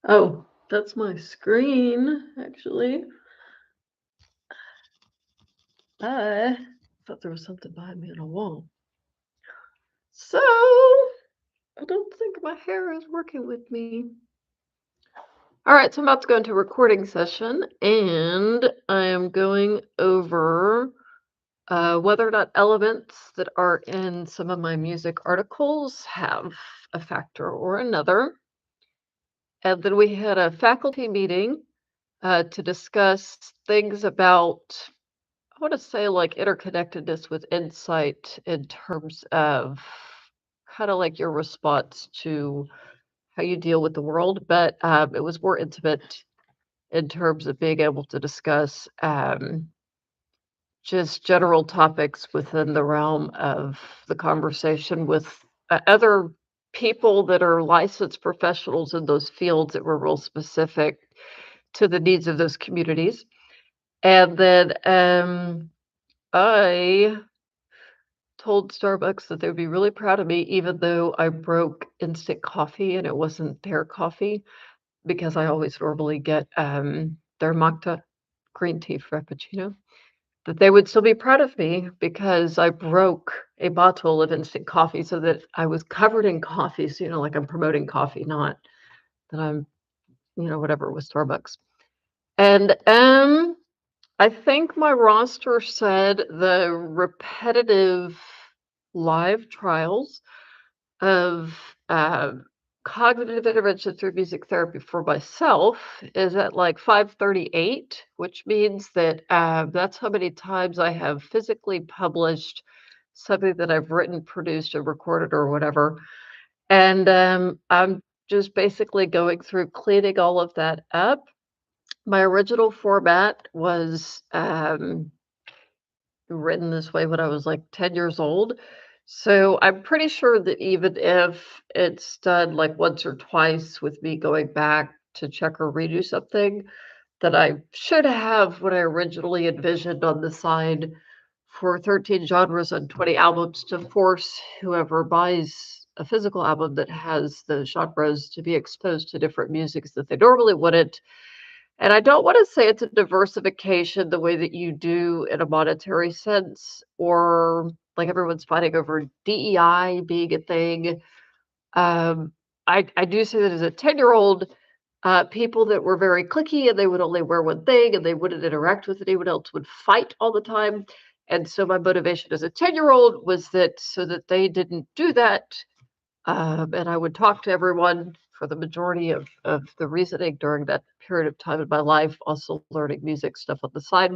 Oh, that's my screen, actually. I thought there was something behind me on a wall. So, I don't think my hair is working with me. All right, so I'm about to go into a recording session, and I am going over whether or not elements that are in some of my music articles have a factor or another. And then we had a faculty meeting to discuss things about, I want to say, like interconnectedness with insight in terms of kind of like your response to how you deal with the world, but it was more intimate in terms of being able to discuss just general topics within the realm of the conversation with other people that are licensed professionals in those fields that were real specific to the needs of those communities. And then I told Starbucks that they would be really proud of me, even though I broke instant coffee and it wasn't their coffee, because I always normally get their matcha green tea frappuccino. That they would still be proud of me because I broke a bottle of instant coffee so that I was covered in coffee. So, like I'm promoting coffee, not that I'm, whatever with Starbucks. And I think my roster said the repetitive live trials of cognitive intervention through music therapy for myself is at like 538, which means that that's how many times I have physically published something that I've written, produced, or recorded, or whatever. And I'm just basically going through cleaning all of that up. My original format was written this way when I was like 10 years old. So I'm pretty sure that even if it's done like once or twice with me going back to check or redo something, that I should have what I originally envisioned on the side for 13 genres and 20 albums to force whoever buys a physical album that has the genres to be exposed to different musics that they normally wouldn't. And I don't want to say it's a diversification the way that you do in a monetary sense, or like everyone's fighting over DEI being a thing. Um, I do say that as a 10-year-old, people that were very cliquey and they would only wear one thing and they wouldn't interact with anyone else would fight all the time. And so my motivation as a 10-year-old was that so that they didn't do that, and I would talk to everyone for the majority of the reasoning during that period of time in my life, also learning music stuff on the side,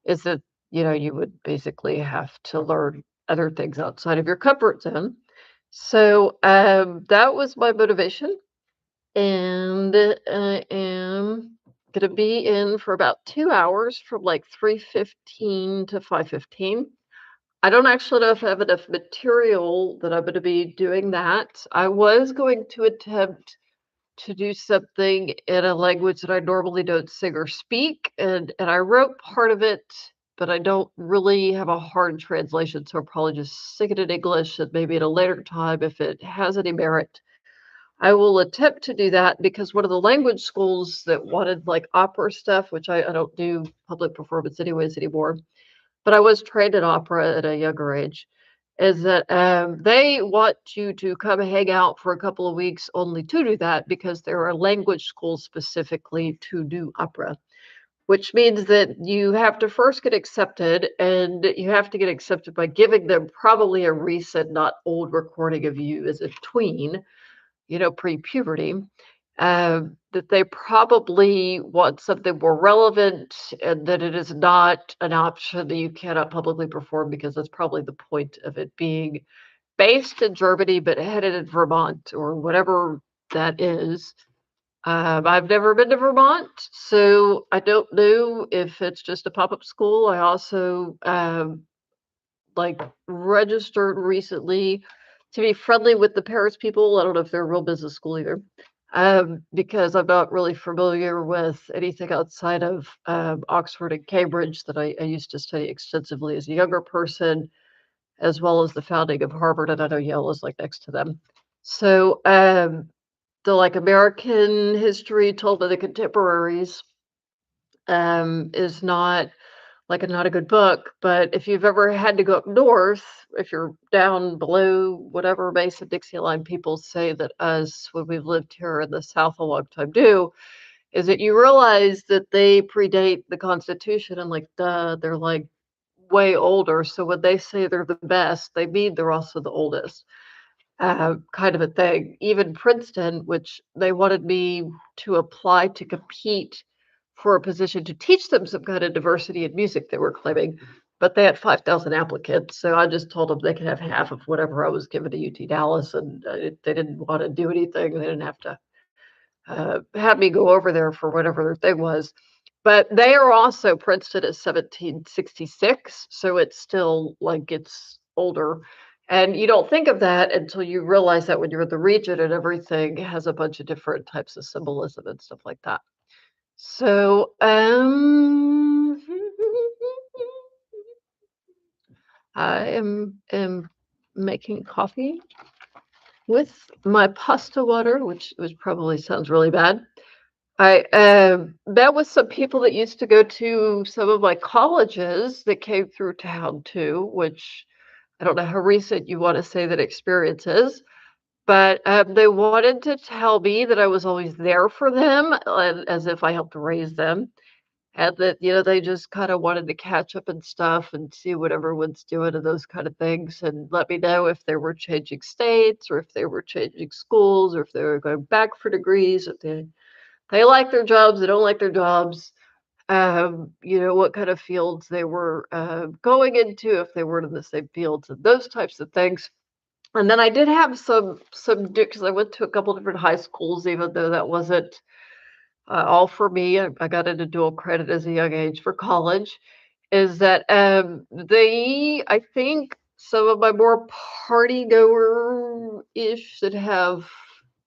is that, you would basically have to learn other things outside of your comfort zone. So that was my motivation. And I am going to be in for about 2 hours from like 3:15 to 5:15. I don't actually know if I have enough material that I'm gonna be doing that. I was going to attempt to do something in a language that I normally don't sing or speak, and I wrote part of it, but I don't really have a hard translation, so I'll probably just sing it in English and maybe at a later time, if it has any merit, I will attempt to do that because one of the language schools that wanted, like, opera stuff, which I don't do public performance anyways anymore, but I was trained in opera at a younger age, is that, they want you to come hang out for a couple of weeks only to do that because there are language schools specifically to do opera, which means that you have to first get accepted, and you have to get accepted by giving them probably a recent, not old recording of you as a tween, pre-puberty, that they probably want something more relevant and that it is not an option that you cannot publicly perform because that's probably the point of it being based in Germany but headed in Vermont or whatever that is. I've never been to Vermont, so I don't know if it's just a pop-up school. I also like registered recently to be friendly with the Paris people. I don't know if they're a real business school either, because I'm not really familiar with anything outside of Oxford and Cambridge that I used to study extensively as a younger person, as well as the founding of Harvard, and I know Yale is like next to them. So the, like, American history told by the contemporaries, is not not a good book, but if you've ever had to go up north, if you're down below whatever Mason Dixie line people say that us, when we've lived here in the South a long time, do, is that you realize that they predate the Constitution and, like, duh, they're, like, way older, so when they say they're the best, they mean they're also the oldest, kind of a thing. Even Princeton, which they wanted me to apply to compete for a position to teach them some kind of diversity in music they were claiming, but they had 5,000 applicants, so I just told them they could have half of whatever I was given to UT Dallas, and, they didn't wanna do anything, they didn't have to had me go over there for whatever their thing was. But they are also Princeton is 1766, so it's still like it's older. And you don't think of that until you realize that when you're in the region and everything has a bunch of different types of symbolism and stuff like that. So, I am making coffee with my pasta water, which probably sounds really bad. I, met with some people that used to go to some of my colleges that came through town too, which I don't know how recent you wanna say that experience is, but, they wanted to tell me that I was always there for them, as if I helped raise them, and that, they just kinda wanted to catch up and stuff and see what everyone's doing and those kind of things, and let me know if they were changing states or if they were changing schools or if they were going back for degrees, if they like their jobs, they don't like their jobs, what kind of fields they were, going into, if they weren't in the same fields, and those types of things. And then I did have some because I went to a couple different high schools, even though that wasn't, all for me. I got into dual credit as a young age for college, is that, I think some of my more party goer-ish that have,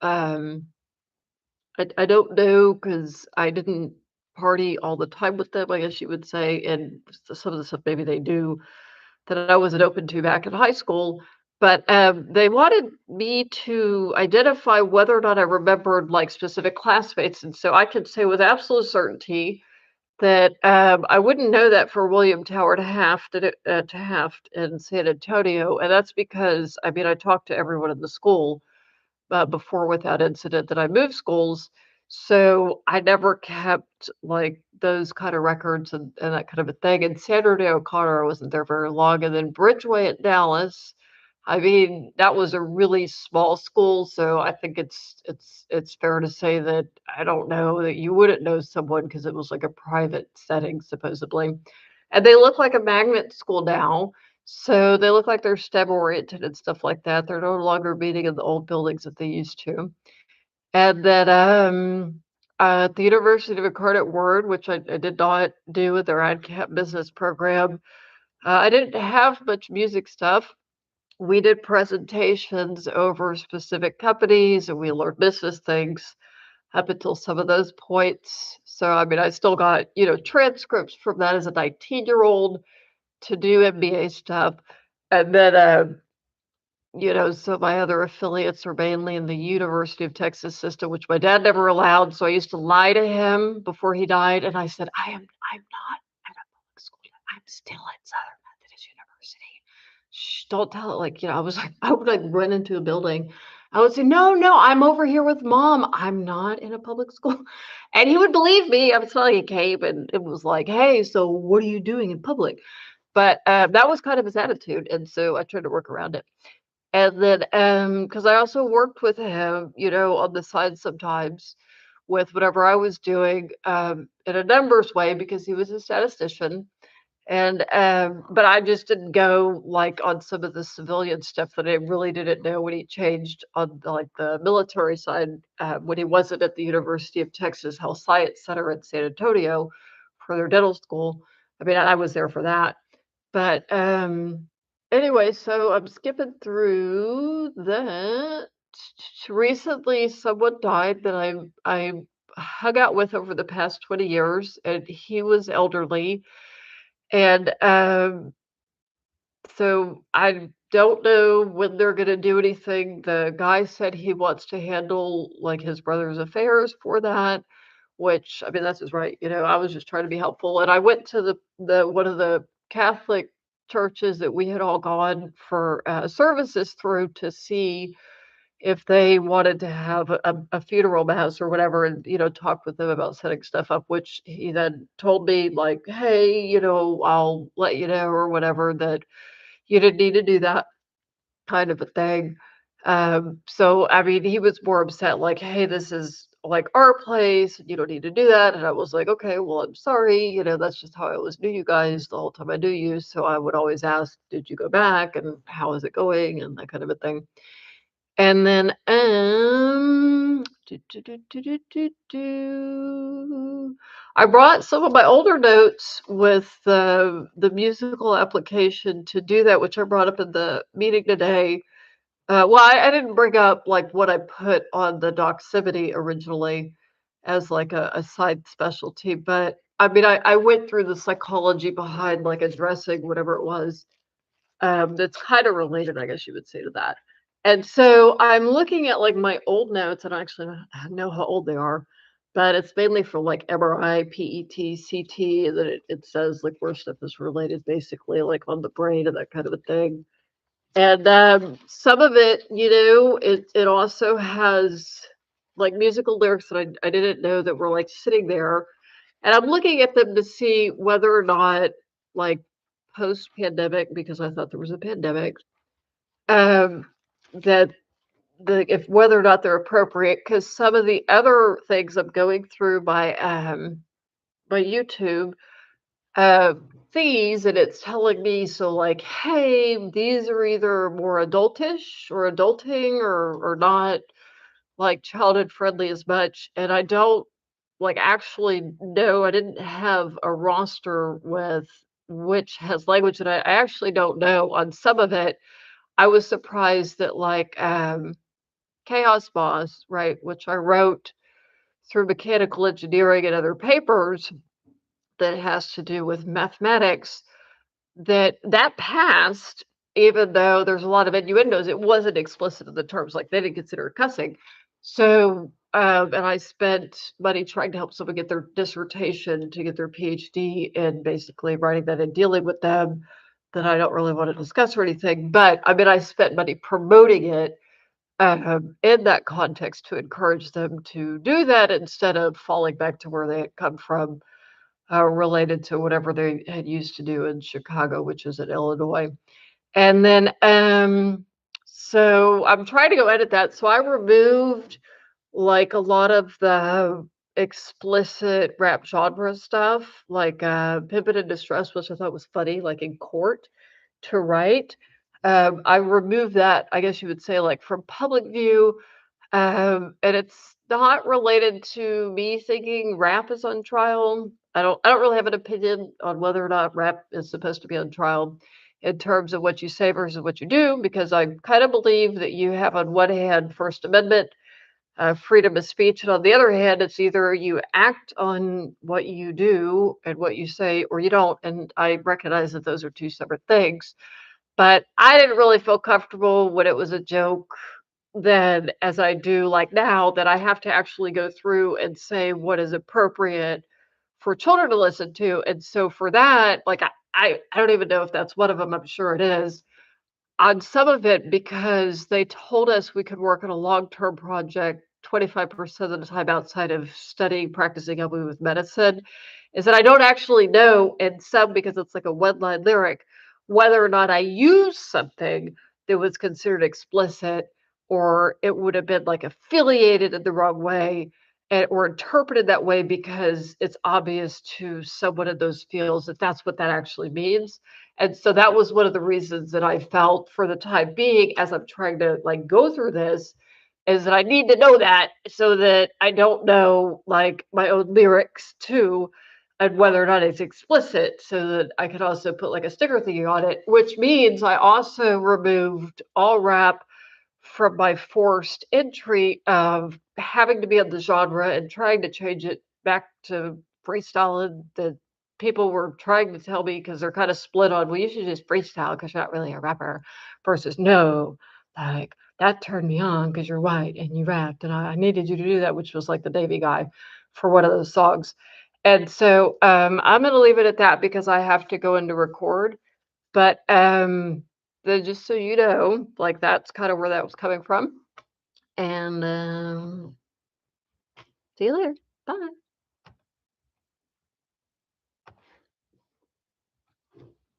um I don't know because I didn't party all the time with them, I guess you would say, and some of the stuff maybe they do that I wasn't open to back in high school, but, they wanted me to identify whether or not I remembered, like, specific classmates, and so I could say with absolute certainty that, I wouldn't know that for William Tower to Taft in San Antonio, and that's because, I mean, I talked to everyone in the school, before with that incident that I moved schools. So I never kept like those kind of records and that kind of a thing. And Saturday O'Connor I wasn't there very long. And then Bridgeway at Dallas, I mean, that was a really small school. So I think it's fair to say that I don't know that you wouldn't know someone because it was like a private setting, supposedly. And they look like a magnet school now, so they look like they're STEM oriented and stuff like that. They're no longer meeting in the old buildings that they used to. And then, at the University of Incarnate Word, which I did not do with their AdCap business program, I didn't have much music stuff. We did presentations over specific companies and we learned business things up until some of those points. So, I mean, I still got, transcripts from that as a 19-year-old to do MBA stuff. And then, so my other affiliates are mainly in the University of Texas system, which my dad never allowed. So I used to lie to him before he died. And I said, I'm not at a public school. I'm still at Southern Methodist University. Shh, don't tell it. Like, I was like, I would like run into a building. I would say, no, I'm over here with mom. I'm not in a public school. And he would believe me. I was telling he came and it was like, hey, so what are you doing in public? But, that was kind of his attitude, and so I tried to work around it. And then, because I also worked with him, on the side sometimes with whatever I was doing, in a numbers way because he was a statistician. And, but I just didn't go, like, on some of the civilian stuff that I really didn't know when he changed on, like, the military side, when he wasn't at the University of Texas Health Science Center in San Antonio for their dental school. I mean, I was there for that. But, anyway, so I'm skipping through that. Recently, someone died that I hung out with over the past 20 years, and he was elderly. And, so I don't know when they're gonna do anything. The guy said he wants to handle, like, his brother's affairs for that, which, I mean, that's his right, I was just trying to be helpful, and I went to the one of the Catholic churches that we had all gone for, services through to see if they wanted to have a funeral mass or whatever and, talk with them about setting stuff up, which he then told me, like, "Hey, I'll let you know," or whatever, that you didn't need to do that kind of a thing. So, I mean, he was more upset, like, "Hey, this is, like, our place, and you don't need to do that," and I was like, "Okay, well, I'm sorry, that's just how I always knew you guys the whole time I knew you," so I would always ask, "Did you go back, and how is it going?" and that kind of a thing. And then, I brought some of my older notes with the musical application to do that, which I brought up in the meeting today. Well, I didn't bring up, like, what I put on the Doximity originally as, like, a side specialty, but, I mean, I went through the psychology behind, like, addressing whatever it was, that's kinda related, I guess you would say, to that. And so I'm looking at, like, my old notes, and I actually don't know how old they are, but it's mainly for, like, MRI, PET, CT, and then it says, like, where stuff is related, basically, like, on the brain and that kind of a thing. And, some of it, it also has, like, musical lyrics that I didn't know that were, like, sitting there, and I'm looking at them to see whether or not, like, post-pandemic, because I thought there was a pandemic, um, that if whether or not they're appropriate. Because some of the other things I'm going through my YouTube, uh, feeds, and it's telling me, so, like, "Hey, these are either more adultish or adulting or not, like, childhood friendly as much," and I don't, like, actually know. I didn't have a roster with which has language, and I actually don't know on some of it. I was surprised that, like, Chaos Boss, right, which I wrote through mechanical engineering and other papers that has to do with mathematics, that passed, even though there's a lot of innuendos. It wasn't explicit in the terms, like, they didn't consider it cussing. So, and I spent money trying to help someone get their dissertation to get their PhD in basically writing that and dealing with them, that I don't really want to discuss or anything. But I mean, I spent money promoting it, in that context, to encourage them to do that instead of falling back to where they had come from, related to whatever they had used to do in Chicago, which is in Illinois. And then, so I'm trying to go edit that. So I removed, like, a lot of the explicit rap genre stuff, like, Pimpin' in Distress, which I thought was funny, like, in court to write. I removed that, I guess you would say, like, from public view, and it's not related to me thinking rap is on trial. I don't really have an opinion on whether or not rap is supposed to be on trial in terms of what you say versus what you do, because I kind of believe that you have, on one hand, First Amendment, freedom of speech, and on the other hand, it's either you act on what you do and what you say, or you don't. And I recognize that those are two separate things. But I didn't really feel comfortable when it was a joke then, as I do, like, now, that I have to actually go through and say what is appropriate for children to listen to. And so for that, like, I don't even know if that's one of them. I'm sure it is. On some of it, because they told us we could work on a long-term project 25% of the time outside of studying, practicing, helping with medicine, is that I don't actually know, in some, because it's like a one-line lyric, whether or not I use something that was considered explicit, or it would have been, like, affiliated in the wrong way, or interpreted that way because it's obvious to someone in those fields that that's what that actually means. And so that was one of the reasons that I felt, for the time being, as I'm trying to, like, go through this, is that I need to know that, so that I don't know, like, my own lyrics too, and whether or not it's explicit, so that I could also put, like, a sticker thingy on it, which means I also removed all rap from my forced entry of having to be on the genre and trying to change it back to freestyle, and the people were trying to tell me because 'cause they're kinda split on, "Well, you should just freestyle because 'cause you're not really a rapper," versus, "No, like, that turned me on because 'cause you're white and you rapped, and I needed you to do that," which was, like, the Navy guy for one of those songs. And so, I'm gonna leave it at that because I have to go in to record, but, then just so you know, like, that's kinda where that was coming from, and, see you later. Bye.